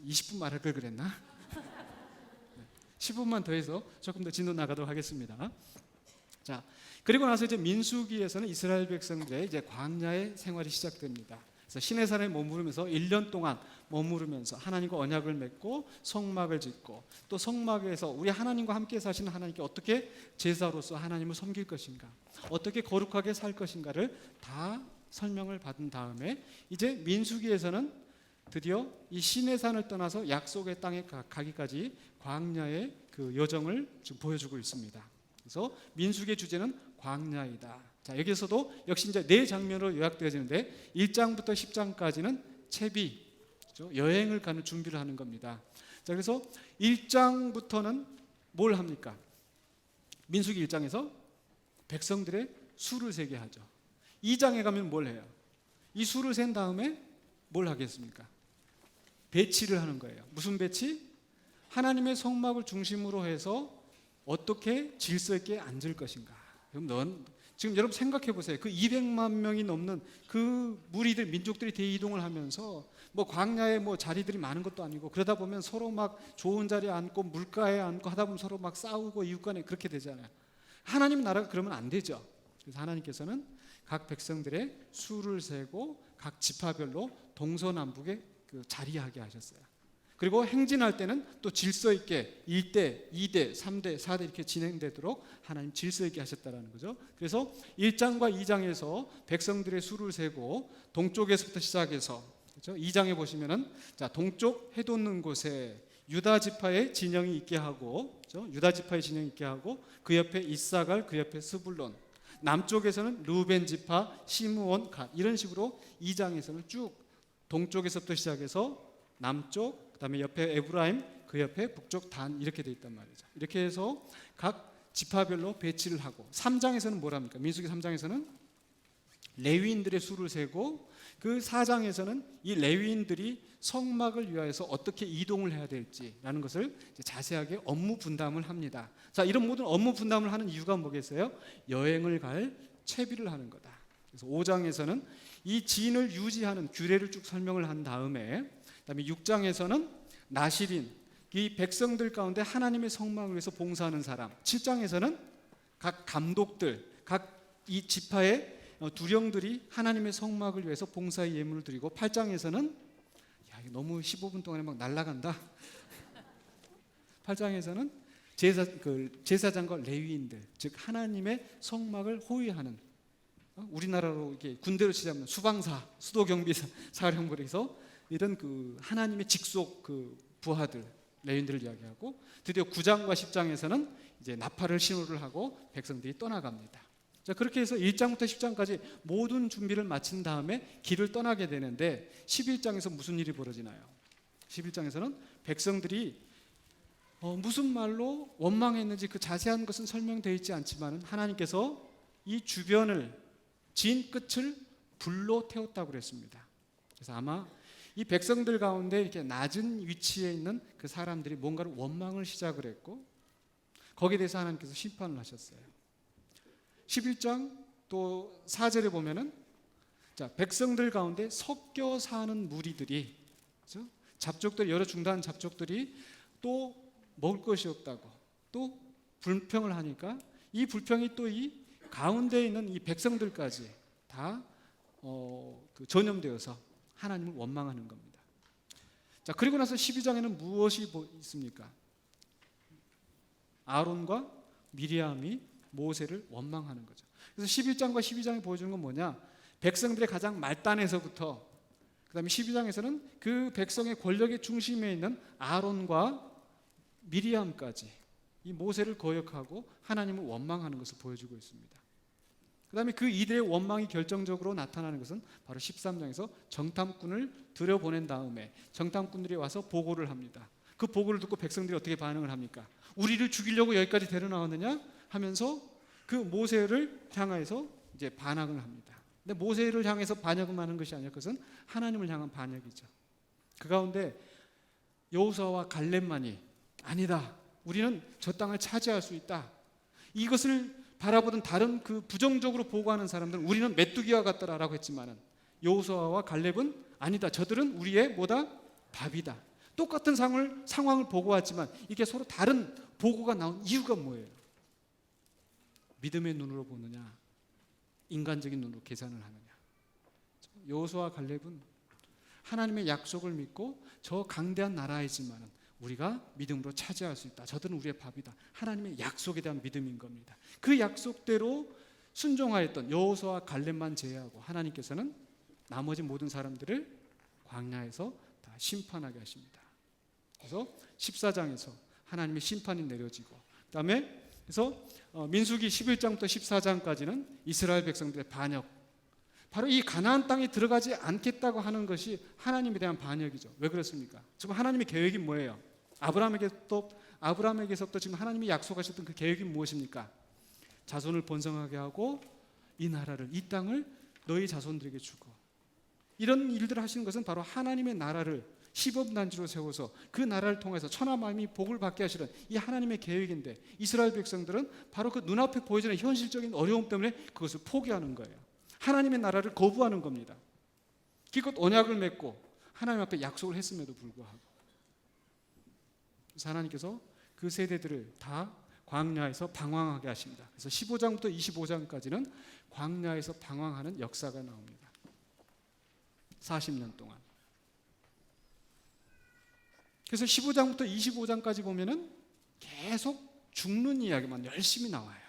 20분 말할 걸 그랬나? 10분만 더 해서 조금 더 진도 나가도록 하겠습니다. 자, 그리고 나서 이제 민수기에서는 이스라엘 백성들의 이제 광야의 생활이 시작됩니다. 그래서 시내산에 머무르면서 1년 동안 머무르면서 하나님과 언약을 맺고 성막을 짓고, 또 성막에서 우리 하나님과 함께 사시는 하나님께 어떻게 제사로서 하나님을 섬길 것인가, 어떻게 거룩하게 살 것인가를 다 설명을 받은 다음에 이제 민수기에서는 드디어 이 시내산을 떠나서 약속의 땅에 가기까지 광야의 그 여정을 지금 보여주고 있습니다. 그래서 민수기의 주제는 광야이다. 자, 여기서도 역시 이제 네 장면으로 요약되어지는데 1장부터 10장까지는 채비, 그렇죠? 여행을 가는 준비를 하는 겁니다. 자, 그래서 1장부터는 뭘 합니까? 민수기 1장에서 백성들의 수를 세게 하죠. 2장에 가면 뭘 해요? 이 수를 센 다음에 뭘 하겠습니까? 배치를 하는 거예요. 무슨 배치? 하나님의 성막을 중심으로 해서 어떻게 질서 있게 앉을 것인가. 그럼 지금 여러분 생각해 보세요. 그 200만 명이 넘는 그 무리들, 민족들이 대이동을 하면서 뭐 광야에 뭐 자리들이 많은 것도 아니고, 그러다 보면 서로 막 좋은 자리에 앉고 물가에 앉고 하다 보면 서로 막 싸우고 이웃 간에 그렇게 되잖아요. 하나님 나라가 그러면 안 되죠. 그래서 하나님께서는 각 백성들의 수를 세고 각 지파별로 동서남북에 그 자리하게 하셨어요. 그리고 행진할 때는 또 질서 있게 1대, 2대, 3대, 4대 이렇게 진행되도록 하나님 질서 있게 하셨다는 거죠. 그래서 1장과 2장에서 백성들의 수를 세고 동쪽에서부터 시작해서, 그렇죠? 2장에 보시면은 자, 동쪽 해 돋는 곳에 유다 지파의 진영이 있게 하고, 그렇죠? 유다 지파의 진영이 있게 하고 그 옆에 이사갈, 그 옆에 스불론, 남쪽에서는 루벤 지파, 시므온, 갓, 이런 식으로 2장에서는 쭉 동쪽에서부터 시작해서 남쪽, 그다음에 옆에 에브라임, 그 옆에 북쪽 단, 이렇게 돼 있단 말이죠. 이렇게 해서 각 지파별로 배치를 하고, 3장에서는 뭐랍니까? 민수기 3장에서는 레위인들의 수를 세고, 그 4장에서는 이 레위인들이 성막을 위하여서 어떻게 이동을 해야 될지라는 것을 자세하게 업무 분담을 합니다. 자, 이런 모든 업무 분담을 하는 이유가 뭐겠어요? 여행을 갈 채비를 하는 거다. 그래서 5장에서는 이 진을 유지하는 규례를 쭉 설명을 한 다음에, 그다음에 6장에서는 나시린, 이 백성들 가운데 하나님의 성막을 위해서 봉사하는 사람, 7장에서는 각 감독들, 각 이 지파의 두령들이 하나님의 성막을 위해서 봉사의 예물을 드리고, 8장에서는 야, 이거 너무 15분 동안에 막 날아간다. 8장에서는 제사장과 레위인들, 즉 하나님의 성막을 호위하는, 우리나라로 이렇게 군대로 치자면 수방사, 수도경비사, 사령부에서 이런 그 하나님의 직속 그 부하들, 레위인들을 이야기하고, 드디어 9장과 10장에서는 이제 나팔을 신호를 하고 백성들이 떠나갑니다. 자, 그렇게 해서 1장부터 10장까지 모든 준비를 마친 다음에 길을 떠나게 되는데, 11장에서 무슨 일이 벌어지나요? 11장에서는 백성들이 무슨 말로 원망했는지 그 자세한 것은 설명되어 있지 않지만 하나님께서 이 주변을, 진 끝을 불로 태웠다고 그랬습니다. 그래서 아마 이 백성들 가운데 이렇게 낮은 위치에 있는 그 사람들이 뭔가를 원망을 시작을 했고, 거기에 대해서 하나님께서 심판을 하셨어요. 11장 또 4절에 보면은 자, 백성들 가운데 섞여 사는 무리들이, 그렇죠? 잡족들, 여러 중다한 잡족들이 또 먹을 것이 없다고 또 불평을 하니까, 이 불평이 또 이 가운데 있는 이 백성들까지 다 전염되어서 하나님을 원망하는 겁니다. 자, 그리고 나서 12장에는 무엇이 있습니까? 아론과 미리암이 모세를 원망하는 거죠. 그래서 11장과 12장이 보여주는 건 뭐냐? 백성들의 가장 말단에서부터, 그 다음에 12장에서는 그 백성의 권력의 중심에 있는 아론과 미리암까지 이 모세를 거역하고 하나님을 원망하는 것을 보여주고 있습니다. 그 다음에 그 이들의 원망이 결정적으로 나타나는 것은 바로 13장에서 정탐꾼을 들여보낸 다음에 정탐꾼들이 와서 보고를 합니다. 그 보고를 듣고 백성들이 어떻게 반응을 합니까? 우리를 죽이려고 여기까지 데려나왔느냐 하면서 그 모세를 향해서 이제 반항을 합니다. 근데 모세를 향해서 반역을 하는 것이 아니라 그것은 하나님을 향한 반역이죠. 그 가운데 여호수아와 갈렙만이 아니다, 우리는 저 땅을 차지할 수 있다, 이것을 바라보던 다른 그 부정적으로 보고하는 사람들은 우리는 메뚜기와 같다라고 했지만은 여호수아와 갈렙은 아니다, 저들은 우리의 뭐다? 밥이다. 똑같은 상황을 보고왔지만 이게 서로 다른 보고가 나온 이유가 뭐예요? 믿음의 눈으로 보느냐, 인간적인 눈으로 계산을 하느냐. 여호수아와 갈렙은 하나님의 약속을 믿고 저 강대한 나라이지만 우리가 믿음으로 차지할 수 있다. 저들은 우리의 밥이다. 하나님의 약속에 대한 믿음인 겁니다. 그 약속대로 순종하였던 여호수아와 갈렙만 제외하고 하나님께서는 나머지 모든 사람들을 광야에서 다 심판하게 하십니다. 그래서 14장에서 하나님의 심판이 내려지고, 그다음에 그래서 민수기 11장부터 14장까지는 이스라엘 백성들의 반역, 바로 이 가나안 땅에 들어가지 않겠다고 하는 것이 하나님에 대한 반역이죠. 왜 그렇습니까? 지금 하나님의 계획이 뭐예요? 아브라함에게서부터 지금 하나님이 약속하셨던 그 계획이 무엇입니까? 자손을 번성하게 하고 이 나라를, 이 땅을 너희 자손들에게 주고, 이런 일들을 하시는 것은 바로 하나님의 나라를 시범단지로 세워서 그 나라를 통해서 천하 만민이 복을 받게 하시는 이 하나님의 계획인데, 이스라엘 백성들은 바로 그 눈앞에 보여지는 현실적인 어려움 때문에 그것을 포기하는 거예요. 하나님의 나라를 거부하는 겁니다. 기껏 언약을 맺고 하나님 앞에 약속을 했음에도 불구하고. 그래서 하나님께서 그 세대들을 다 광야에서 방황하게 하십니다. 그래서 15장부터 25장까지는 광야에서 방황하는 역사가 나옵니다. 40년 동안. 그래서 15장부터 25장까지 보면은 계속 죽는 이야기만 열심히 나와요.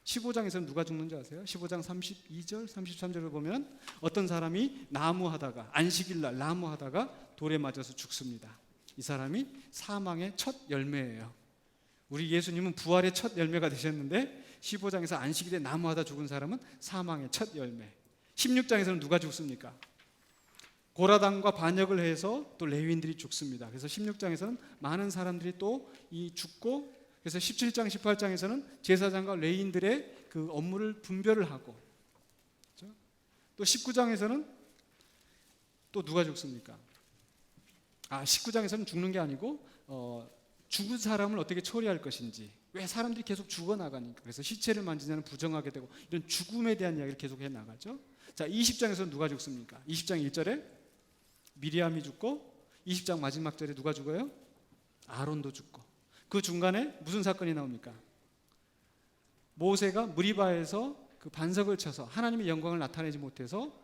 15장에서는 누가 죽는지 아세요? 15장 32절, 33절을 보면 어떤 사람이 나무하다가, 안식일날 나무하다가 돌에 맞아서 죽습니다. 이 사람이 사망의 첫 열매예요. 우리 예수님은 부활의 첫 열매가 되셨는데 15장에서 안식일에 나무하다 죽은 사람은 사망의 첫 열매. 16장에서는 누가 죽습니까? 고라당과 반역을 해서 또 레위인들이 죽습니다. 그래서 16장에서는 많은 사람들이 또 이 죽고, 그래서 17장, 18장에서는 제사장과 레위인들의 그 업무를 분별을 하고, 그렇죠? 또 19장에서는 또 누가 죽습니까? 19장에서는 죽는 게 아니고 죽은 사람을 어떻게 처리할 것인지, 왜 사람들이 계속 죽어나가니까, 그래서 시체를 만지냐는 부정하게 되고, 이런 죽음에 대한 이야기를 계속 해나가죠. 자, 20장에서는 누가 죽습니까? 20장 1절에 미리암이 죽고, 20장 마지막 절에 누가 죽어요? 아론도 죽고. 그 중간에 무슨 사건이 나옵니까? 모세가 무리바에서 그 반석을 쳐서 하나님의 영광을 나타내지 못해서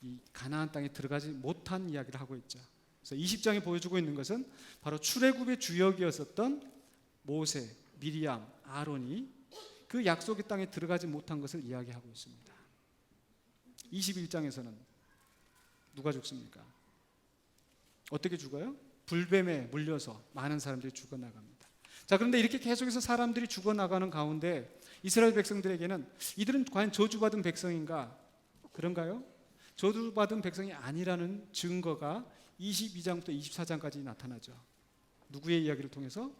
이 가나안 땅에 들어가지 못한 이야기를 하고 있죠. 그래서 20장에 보여주고 있는 것은 바로 출애굽의 주역이었었던 모세, 미리암, 아론이 그 약속의 땅에 들어가지 못한 것을 이야기하고 있습니다. 21장에서는 누가 죽습니까? 어떻게 죽어요? 불뱀에 물려서 많은 사람들이 죽어나갑니다. 자, 그런데 이렇게 계속해서 사람들이 죽어나가는 가운데 이스라엘 백성들에게는 이들은 과연 저주받은 백성인가? 그런가요? 저주받은 백성이 아니라는 증거가 22장부터 24장까지 나타나죠. 누구의 이야기를 통해서?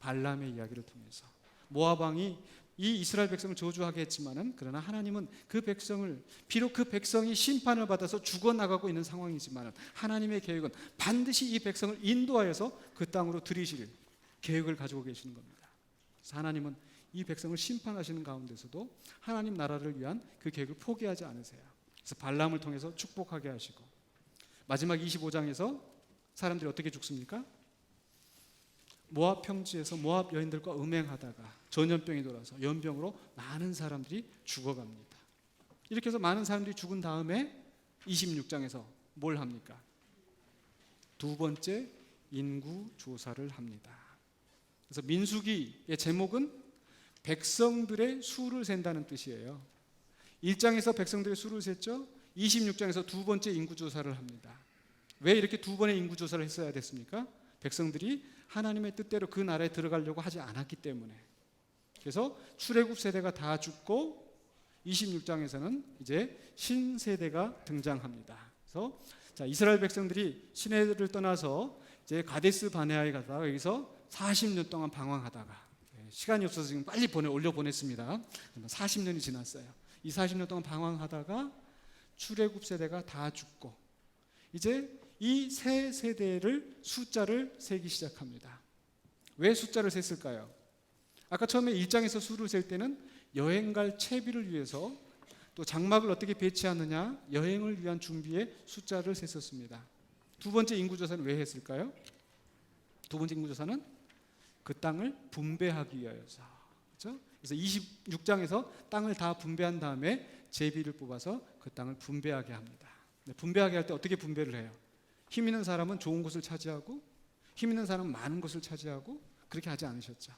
발람의 이야기를 통해서. 모압 왕이 이 이스라엘 백성을 저주하게 했지만은, 그러나 하나님은 그 백성을, 비록 그 백성이 심판을 받아서 죽어나가고 있는 상황이지만 하나님의 계획은 반드시 이 백성을 인도하여서 그 땅으로 들이실 계획을 가지고 계시는 겁니다. 그래서 하나님은 이 백성을 심판하시는 가운데서도 하나님 나라를 위한 그 계획을 포기하지 않으세요. 그래서 발람을 통해서 축복하게 하시고, 마지막 25장에서 사람들이 어떻게 죽습니까? 모압 평지에서 모압 여인들과 음행하다가 전염병이 돌아서 연병으로 많은 사람들이 죽어갑니다. 이렇게 해서 많은 사람들이 죽은 다음에 26장에서 뭘 합니까? 두 번째 인구 조사를 합니다. 그래서 민수기의 제목은 백성들의 수를 센다는 뜻이에요. 1장에서 백성들의 수를 셌죠. 26장에서 두 번째 인구 조사를 합니다. 왜 이렇게 두 번의 인구 조사를 했어야 됐습니까? 백성들이 하나님의 뜻대로 그 나라에 들어가려고 하지 않았기 때문에. 그래서 출애굽 세대가 다 죽고 26장에서는 이제 신세대가 등장합니다. 그래서 자, 이스라엘 백성들이 시내를 떠나서 이제 가데스 바네아에 가다가 여기서 40년 동안 방황하다가, 시간이 없어서 지금 빨리 올려 보냈습니다. 40년이 지났어요. 이 40년 동안 방황하다가 출애굽 세대가 다 죽고 이제 이 세 세대를 숫자를 세기 시작합니다. 왜 숫자를 셌을까요? 아까 처음에 1장에서 수를 셀 때는 여행 갈 채비를 위해서, 또 장막을 어떻게 배치하느냐, 여행을 위한 준비에 숫자를 셌었습니다. 두 번째 인구조사는 왜 했을까요? 두 번째 인구조사는 그 땅을 분배하기 위하여서. 그렇죠? 그래서 26장에서 땅을 다 분배한 다음에 제비를 뽑아서 그 땅을 분배하게 합니다. 분배하게 할 때 어떻게 분배를 해요? 힘 있는 사람은 좋은 곳을 차지하고 힘 있는 사람은 많은 곳을 차지하고 그렇게 하지 않으셨죠.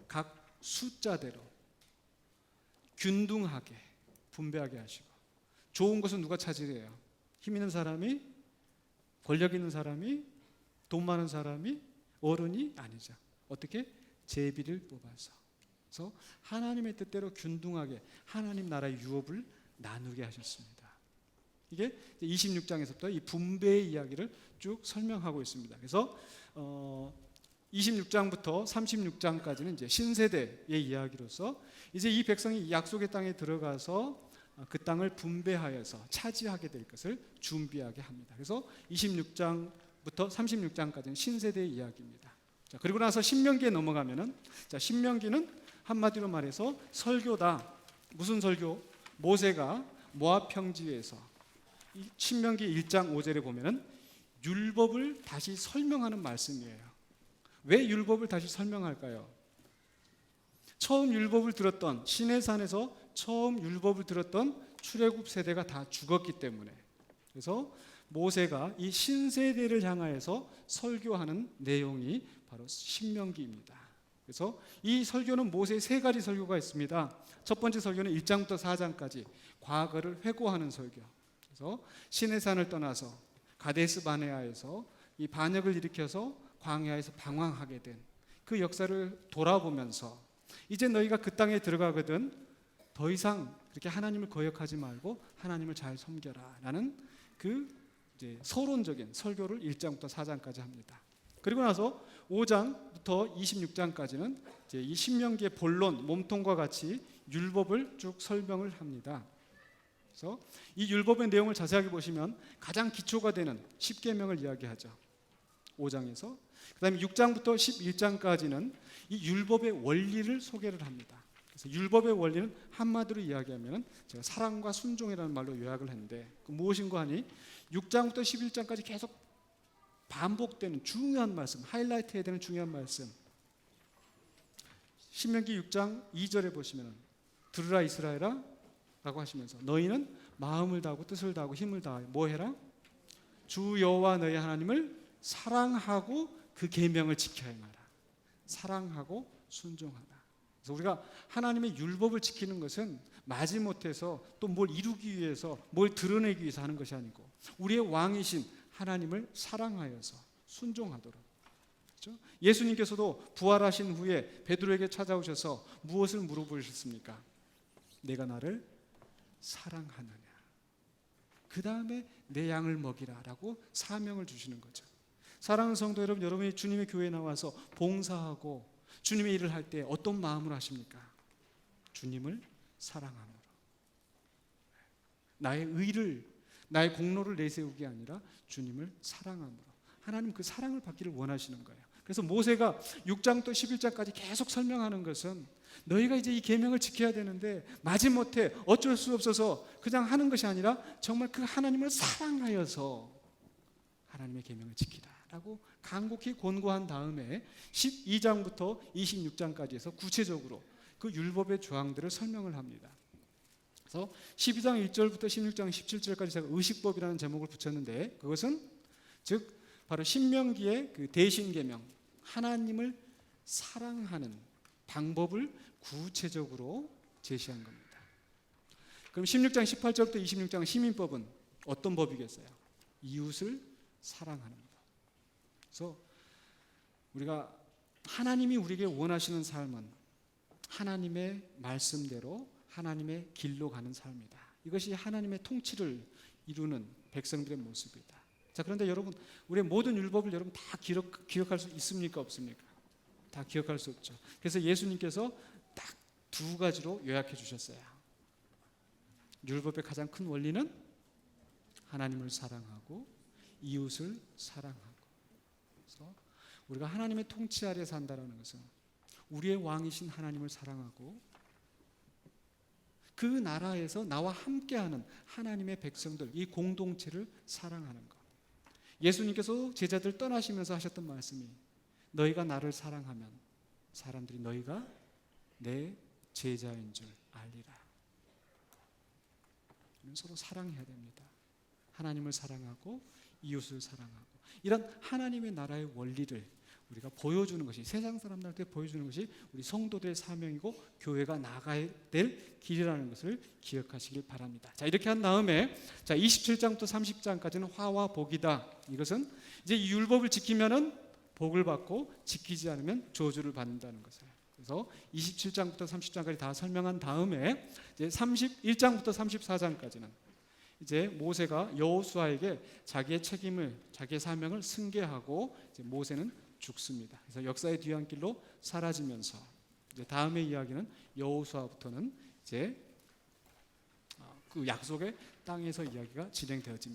각 숫자대로 균등하게 분배하게 하시고, 좋은 곳은 누가 차지해요? 힘 있는 사람이, 권력 있는 사람이, 돈 많은 사람이, 어른이 아니죠. 어떻게? 제비를 뽑아서. 그래서 하나님의 뜻대로 균등하게 하나님 나라의 유업을 나누게 하셨습니다. 이게 26장에서부터 이 분배의 이야기를 쭉 설명하고 있습니다. 그래서 26장부터 36장까지는 이제 신세대의 이야기로서 이제 이 백성이 약속의 땅에 들어가서 그 땅을 분배하여서 차지하게 될 것을 준비하게 합니다. 그래서 26장부터 36장까지는 신세대의 이야기입니다. 자, 그리고 나서 신명기에 넘어가면은, 자, 신명기는 한마디로 말해서 설교다. 무슨 설교? 모세가 모압 평지에서 신명기 1장 5절에 보면은 율법을 다시 설명하는 말씀이에요. 왜 율법을 다시 설명할까요? 처음 율법을 들었던, 시내산에서 처음 율법을 들었던 출애굽 세대가 다 죽었기 때문에. 그래서 모세가 이 신세대를 향하여서 설교하는 내용이 바로 신명기입니다. 그래서 이 설교는 모세의 세 가지 설교가 있습니다. 첫 번째 설교는 1장부터 4장까지 과거를 회고하는 설교. 그래서 시내산을 떠나서 가데스 바네아에서 이 반역을 일으켜서 광야에서 방황하게 된 그 역사를 돌아보면서 이제 너희가 그 땅에 들어가거든 더 이상 그렇게 하나님을 거역하지 말고 하나님을 잘 섬겨라 라는 그 이제 서론적인 설교를 1장부터 4장까지 합니다. 그리고 나서 5장부터 26장까지는 이제 이 신명기의 본론, 몸통과 같이 율법을 쭉 설명을 합니다. 그래서 이 율법의 내용을 자세하게 보시면 가장 기초가 되는 10계명을 이야기하죠. 5장에서. 그 다음에 6장부터 11장까지는 이 율법의 원리를 소개를 합니다. 그래서 율법의 원리는 한마디로 이야기하면 제가 사랑과 순종이라는 말로 요약을 했는데 그 무엇인가 하니 6장부터 11장까지 계속 반복되는 중요한 말씀, 하이라이트 해야 되는 중요한 말씀. 신명기 6장 2절에 보시면 들으라 이스라엘아 라고 하시면서 너희는 마음을 다하고 뜻을 다하고 힘을 다하여 뭐 해라? 주 여호와 너희 하나님을 사랑하고 그 계명을 지켜야 행하라. 사랑하고 순종하라. 그래서 우리가 하나님의 율법을 지키는 것은 마지못해서 또 뭘 이루기 위해서 뭘 드러내기 위해서 하는 것이 아니고 우리의 왕이신 하나님을 사랑하여서 순종하도록. 그렇죠? 예수님께서도 부활하신 후에 베드로에게 찾아오셔서 무엇을 물어보셨습니까? 내가 나를 사랑하느냐. 그 다음에 내 양을 먹이라 라고 사명을 주시는 거죠. 사랑하는 성도 여러분, 여러분이 주님의 교회에 나와서 봉사하고 주님의 일을 할 때 어떤 마음으로 하십니까? 주님을 사랑함으로. 나의 의를, 나의 공로를 내세우기 아니라 주님을 사랑함으로. 하나님 그 사랑을 받기를 원하시는 거예요. 그래서 모세가 6장부터 11장까지 계속 설명하는 것은 너희가 이제 이 계명을 지켜야 되는데 마지못해 어쩔 수 없어서 그냥 하는 것이 아니라 정말 그 하나님을 사랑하여서 하나님의 계명을 지키라라고 간곡히 권고한 다음에 12장부터 26장까지 해서 구체적으로 그 율법의 조항들을 설명을 합니다. 그래서 12장 1절부터 16장 17절까지 제가 의식법이라는 제목을 붙였는데 그것은 즉 바로 신명기의 그 대신계명, 하나님을 사랑하는 방법을 구체적으로 제시한 겁니다. 그럼 16장 18절부터 26장 시민법은 어떤 법이겠어요? 이웃을 사랑하는 법. 그래서 우리가 하나님이 우리에게 원하시는 삶은 하나님의 말씀대로 하나님의 길로 가는 삶이다. 이것이 하나님의 통치를 이루는 백성들의 모습이다. 자, 그런데 여러분, 우리의 모든 율법을 여러분 다 기억할 수 있습니까? 없습니까? 다 기억할 수 없죠. 그래서 예수님께서 딱 두 가지로 요약해 주셨어요. 율법의 가장 큰 원리는 하나님을 사랑하고 이웃을 사랑하고. 그래서 우리가 하나님의 통치 아래 산다는 것은 우리의 왕이신 하나님을 사랑하고 그 나라에서 나와 함께하는 하나님의 백성들, 이 공동체를 사랑하는 것. 예수님께서 제자들 떠나시면서 하셨던 말씀이 너희가 나를 사랑하면 사람들이 너희가 내 제자인 줄 알리라. 서로 사랑해야 됩니다. 하나님을 사랑하고 이웃을 사랑하고 이런 하나님의 나라의 원리를 우리가 보여주는 것이 세상 사람들한테 보여주는 것이 우리 성도들의 사명이고 교회가 나가야 될 길이라는 것을 기억하시길 바랍니다. 자, 이렇게 한 다음에 자 27장부터 30장까지는 화와 복이다. 이것은 이제 이 율법을 지키면은 복을 받고 지키지 않으면 저주를 받는다는 것을. 그래서 27장부터 30장까지 다 설명한 다음에 이제 31장부터 34장까지는 이제 모세가 여호수아에게 자기의 책임을 자기의 사명을 승계하고 이제 모세는 죽습니다. 그래서 역사의 뒤안길로 사라지면서 이제 다음의 이야기는 여호수아부터는 이제 그 약속의 땅에서 이야기가 진행되어집니다.